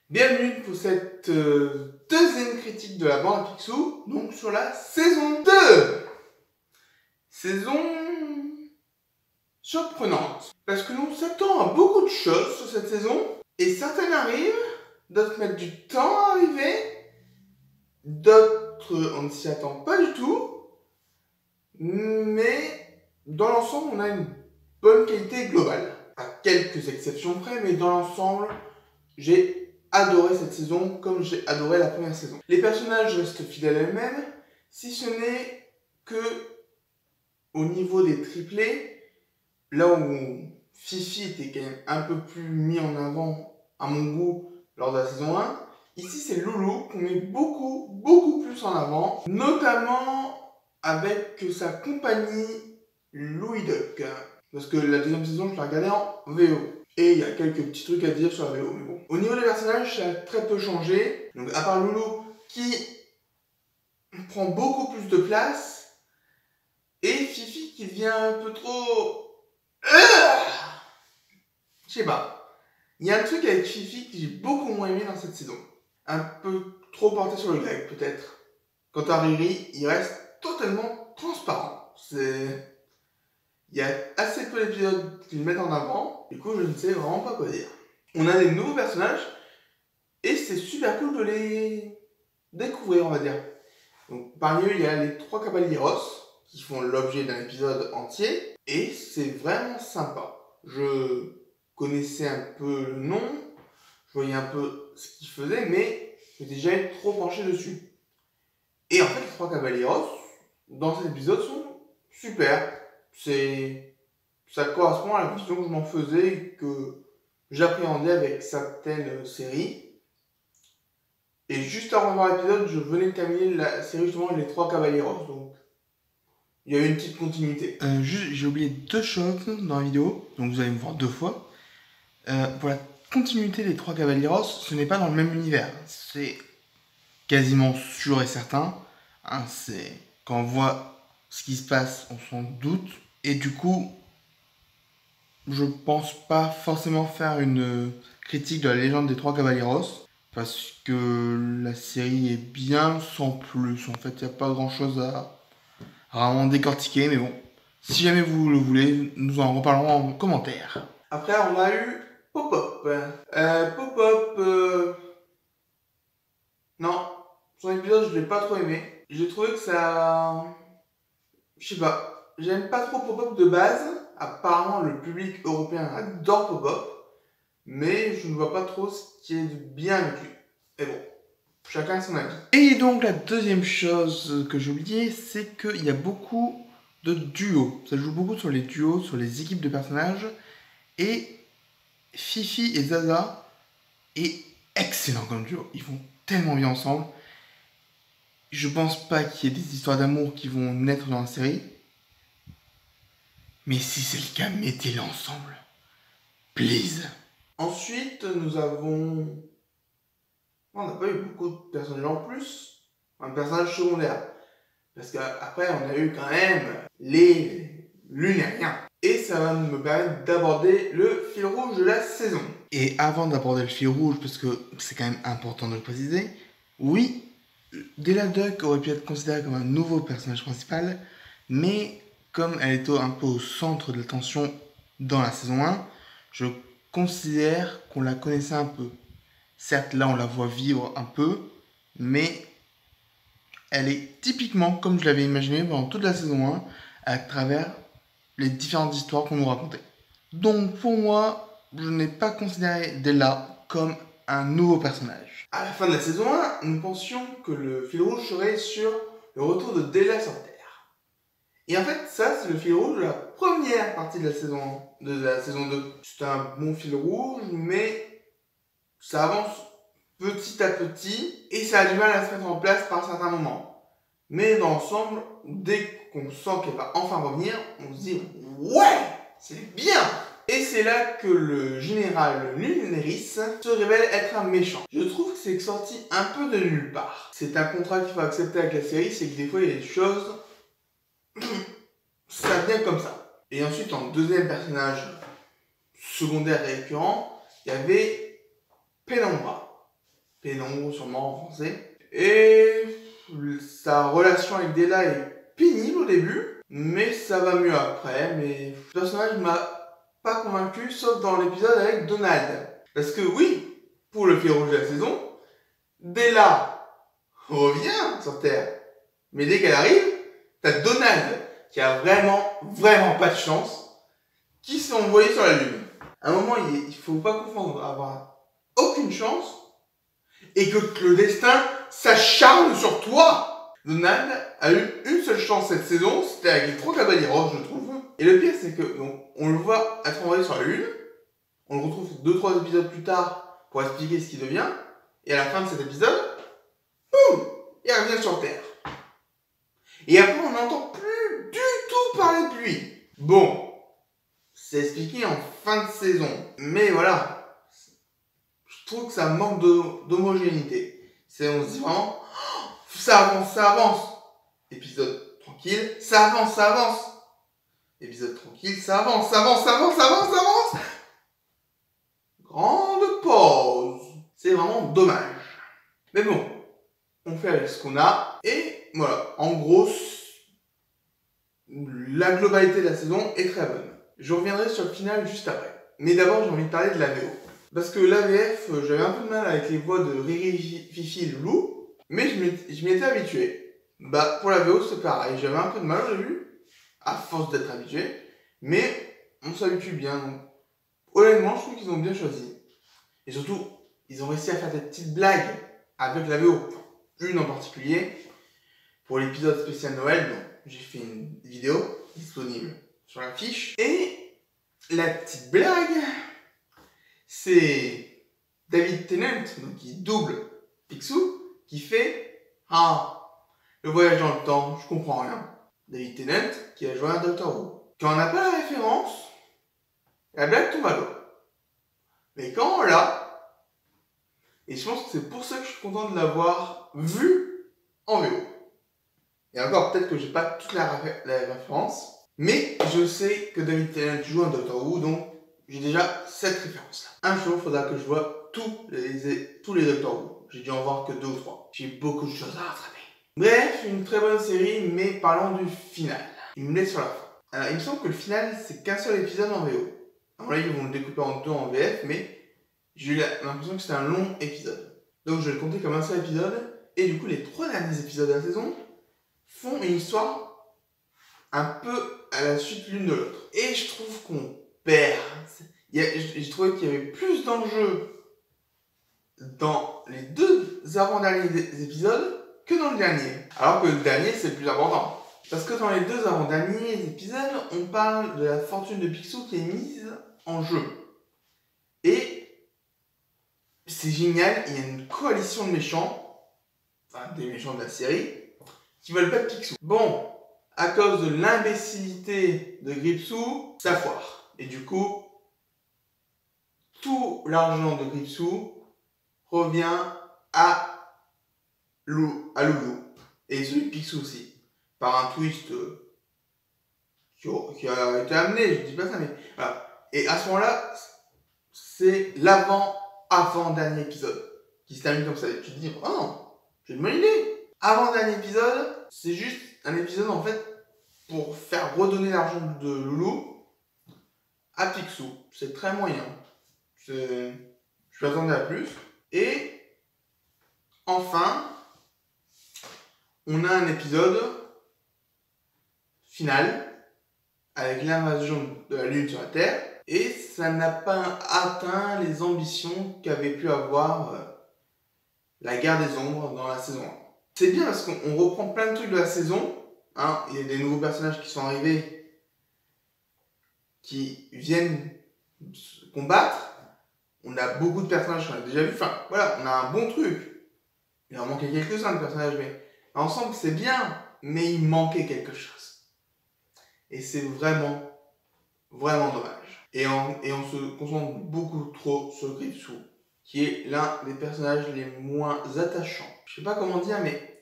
Bienvenue pour cette deuxième critique de la bande à Picsou, donc sur la saison 2. Saison surprenante, parce que l'on s'attend à beaucoup de choses sur cette saison, et certaines arrivent, d'autres mettent du temps à arriver, d'autres on ne s'y attend pas du tout, mais dans l'ensemble on a une bonne qualité globale, à quelques exceptions près, mais dans l'ensemble j'ai adoré cette saison comme j'ai adoré la première saison. Les personnages restent fidèles à eux-mêmes, si ce n'est que au niveau des triplés, là où Fifi était quand même un peu plus mis en avant à mon goût lors de la saison 1, ici c'est Loulou qu'on met beaucoup plus en avant, notamment avec sa compagnie Louis Duck. Parce que la deuxième saison, je l'ai regardée en VO. Et il y a quelques petits trucs à dire sur la VO, mais bon. Au niveau des personnages, ça a très peu changé. Donc à part Loulou, qui prend beaucoup plus de place, et Fifi qui devient un peu trop... Je sais pas. Il y a un truc avec Fifi que j'ai beaucoup moins aimé dans cette saison. Un peu trop porté sur le grec, peut-être. Quant à Riri, il reste totalement transparent. Il y a assez peu d'épisodes qui le mettent en avant, du coup je ne sais vraiment pas quoi dire. On a des nouveaux personnages, et c'est super cool de les découvrir, on va dire. Donc, parmi eux, il y a les 3 Caballeros, qui font l'objet d'un épisode entier, et c'est vraiment sympa. Je connaissais un peu le nom, je voyais un peu ce qu'ils faisaient, mais je m'étais jamais trop penché dessus. Et en fait, les 3 Caballeros, dans cet épisode, sont super. Ça correspond à la vision que je m'en faisais et que j'appréhendais avec certaines séries. Et juste avant de voir l'épisode, je venais de terminer la série justement Les 3 Caballeros. Donc, il y a eu une petite continuité. J'ai oublié 2 choses dans la vidéo, donc vous allez me voir 2 fois. Pour la continuité des 3 Caballeros, ce n'est pas dans le même univers. C'est quasiment sûr et certain. C'est quand on voit ce qui se passe, on s'en doute. Et du coup, je pense pas forcément faire une critique de la légende des 3 Caballeros, parce que la série est bien sans plus. En fait, il n'y a pas grand chose à vraiment décortiquer, mais bon, si jamais vous le voulez, nous en reparlerons en commentaire. Après, on a eu Pop-Up. Pop-Up, non, son épisode, je l'ai pas trop aimé. J'ai trouvé que ça... Je sais pas, j'aime pas trop Pop-Up de base. Apparemment, le public européen adore Pop-Up, mais je ne vois pas trop ce qui est de bien avec lui. Mais bon, chacun son avis. Et donc, la deuxième chose que j'ai oublié, c'est qu'il y a beaucoup de duos. Ça joue beaucoup sur les duos, sur les équipes de personnages. Et Fifi et Zaza est excellent comme duo. Ils vont tellement bien ensemble. Je pense pas qu'il y ait des histoires d'amour qui vont naître dans la série. Mais si c'est le cas, mettez-les ensemble. Please. Ensuite, nous avons... On n'a pas eu beaucoup de personnages en plus. Un personnage secondaire. Parce qu'après, on a eu quand même les Lunariens. Et ça va me permettre d'aborder le fil rouge de la saison. Et avant d'aborder le fil rouge, parce que c'est quand même important de le préciser, oui, Della Duck aurait pu être considérée comme un nouveau personnage principal, mais comme elle est un peu au centre de l'attention dans la saison 1, je considère qu'on la connaissait un peu. Certes, là, on la voit vivre un peu, mais elle est typiquement comme je l'avais imaginé pendant toute la saison 1, à travers les différentes histoires qu'on nous racontait. Donc, pour moi, je n'ai pas considéré Della comme un nouveau personnage. À la fin de la saison 1, nous pensions que le fil rouge serait sur le retour de Della sur Terre. Et en fait, ça, c'est le fil rouge de la première partie de la saison 2. C'est un bon fil rouge, mais ça avance petit à petit et ça a du mal à se mettre en place par certains moments. Mais dans l'ensemble, dès qu'on sent qu'elle va enfin revenir, on se dit « Ouais, c'est bien !» Et c'est là que le général Lunaris se révèle être un méchant. Je trouve que c'est sorti un peu de nulle part. C'est un contrat qu'il faut accepter avec la série, c'est que des fois il y a des choses... ça vient comme ça. Et ensuite, en deuxième personnage secondaire récurrent, il y avait Penumbra. pénombre sûrement en français. Et sa relation avec Della est pénible au début, mais ça va mieux après. Mais le personnage m'a pas convaincu, sauf dans l'épisode avec Donald. Parce que oui, pour le fil rouge de la saison, Della revient sur Terre. Mais dès qu'elle arrive, t'as Donald, qui a vraiment pas de chance, qui s'est envoyé sur la Lune. À un moment, il faut pas confondre avoir aucune chance et que le destin s'acharne sur toi. Donald a eu une seule chance cette saison, c'était avec les 3 cavaliers roses, je trouve. Et le pire, c'est que donc, on le voit être envoyé sur la Lune, on le retrouve 2-3 épisodes plus tard pour expliquer ce qu'il devient, et à la fin de cet épisode, boum, il revient sur Terre. Et après, on n'entend plus du tout parler de lui. Bon, c'est expliqué en fin de saison, mais voilà, je trouve que ça manque d'homogénéité. On se dit vraiment, oh, ça avance. Épisode tranquille, ça avance. Épisode tranquille, ça avance. Grande pause. C'est vraiment dommage. Mais bon, on fait avec ce qu'on a. Et voilà, en gros, la globalité de la saison est très bonne. Je reviendrai sur le final juste après. Mais d'abord, j'ai envie de parler de la VO. Parce que l'AVF, j'avais un peu de mal avec les voix de Riri, Fifi et Loulou. Mais je m'y étais habitué. Bah, pour la VO, c'est pareil. J'avais un peu de mal au début, à force d'être habitué. Mais on s'habitue bien. Donc, honnêtement, je trouve qu'ils ont bien choisi. Et surtout, ils ont réussi à faire des petites blagues avec la VO. Une en particulier, pour l'épisode spécial Noël, donc, j'ai fait une vidéo disponible sur la fiche. Et la petite blague, c'est David Tennant, donc qui double Picsou, qui fait « Ah, le voyage dans le temps, je comprends rien ». David Tennant, qui a joué un Doctor Who. Quand on n'a pas la référence, la blague tombe à l'eau. Mais quand on l'a, et je pense que c'est pour ça que je suis content de l'avoir vu en VO. Et encore, peut-être que j'ai pas toute la référence, mais je sais que David Tennant joue un Doctor Who, donc j'ai déjà cette référence-là. Un jour, il faudra que je vois tous les Doctor Who. J'ai dû en voir que 2 ou 3. J'ai beaucoup de choses à rattraper. Bref, une très bonne série, mais parlons du final. Il me laisse sur la fin. Alors, il me semble que le final, c'est qu'un seul épisode en VO. Alors là, ils vont le découper en 2 en VF, mais j'ai eu l'impression que c'était un long épisode. Donc je vais le compter comme un seul épisode, et du coup, les 3 derniers épisodes de la saison font une histoire un peu à la suite l'une de l'autre. Et je trouve qu'on perd. J'ai trouvé qu'il y avait plus d'enjeux dans les 2 avant-derniers épisodes que dans le dernier. Alors que le dernier, c'est le plus important. Parce que dans les 2 avant-derniers épisodes, on parle de la fortune de Picsou qui est mise en jeu. Et c'est génial, il y a une coalition de méchants, enfin des méchants de la série, qui veulent pas de Picsou. Bon, à cause de l'imbécilité de Gripsou, ça foire. Et du coup, tout l'argent de Gripsou revient à Loulou. Et celui de Picsou aussi. Par un twist qui a été amené, je dis pas ça, mais voilà. Et à ce moment-là, c'est avant-dernier épisode qui se termine comme ça. Et tu te dis, oh non, j'ai une bonne idée. Avant-dernier épisode, c'est juste un épisode en fait pour faire redonner l'argent de Loulou à Picsou. C'est très moyen. Je m'attendais à plus. Et enfin, on a un épisode final avec l'invasion de la Lune sur la Terre. Et ça n'a pas atteint les ambitions qu'avait pu avoir la guerre des ombres dans la saison 1. C'est bien parce qu'on reprend plein de trucs de la saison. Hein. Il y a des nouveaux personnages qui sont arrivés, qui viennent combattre. On a beaucoup de personnages qu'on a déjà vus. Enfin, voilà, on a un bon truc. Il en manquait quelques-uns de personnages, mais ensemble, c'est bien. Mais il manquait quelque chose. Et c'est vraiment dommage. Et on se concentre beaucoup trop sur Gripsou, qui est l'un des personnages les moins attachants. Je sais pas comment dire, mais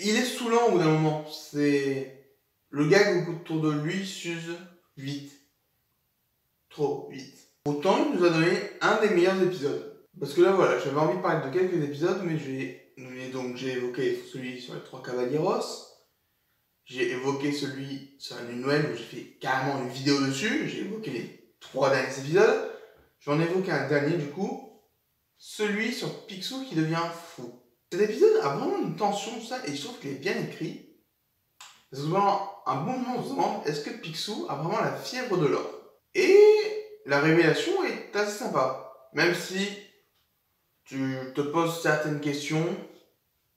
il est saoulant au bout d'un moment. C'est le gag autour de lui s'use vite. Trop vite. Pourtant, il nous a donné un des meilleurs épisodes. Parce que là, voilà, j'avais envie de parler de quelques épisodes, mais j'ai évoqué celui sur les 3 Caballeros. J'ai évoqué celui sur la Lune Noël où j'ai fait carrément une vidéo dessus. J'ai évoqué les 3 derniers épisodes. J'en ai évoqué un dernier du coup. Celui sur Picsou qui devient fou. Cet épisode a vraiment une tension, ça, et je trouve qu'il est bien écrit. Parce que pendant un bon moment, on se demande est-ce que Picsou a vraiment la fièvre de l'or. Et la révélation est assez sympa. Même si tu te poses certaines questions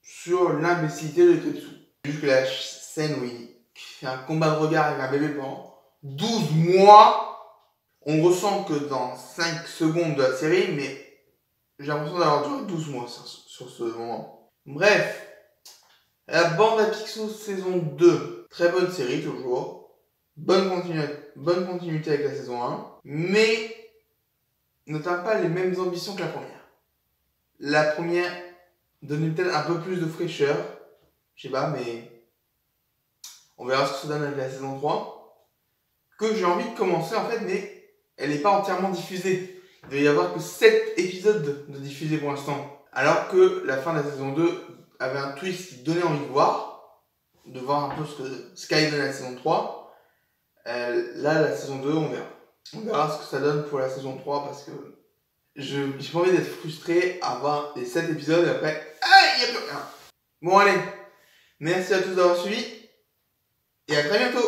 sur l'imbécilité de Picsou. Juste que la scène où il fait un combat de regard avec un bébé pendant 12 mois, on ressent que dans 5 secondes de la série, mais j'ai l'impression d'avoir duré 12 mois sur ce moment. Bref, la bande à Picsou saison 2, très bonne série toujours. Bonne continuité avec la saison 1, mais n'atteint pas les mêmes ambitions que la première. La première donnait peut-être un peu plus de fraîcheur, je sais pas, mais on verra ce que ça donne avec la saison 3, que j'ai envie de commencer en fait, mais elle n'est pas entièrement diffusée. Il doit y avoir que 7 épisodes de diffusés pour l'instant. Alors que la fin de la saison 2 avait un twist qui donnait envie de voir un peu ce qu'a donné la saison 3. Là, la saison 2, on verra. On verra ce que ça donne pour la saison 3 parce que j'ai pas envie d'être frustré à voir les 7 épisodes et après, il n'y a plus rien. Bon, allez, merci à tous d'avoir suivi et à très bientôt.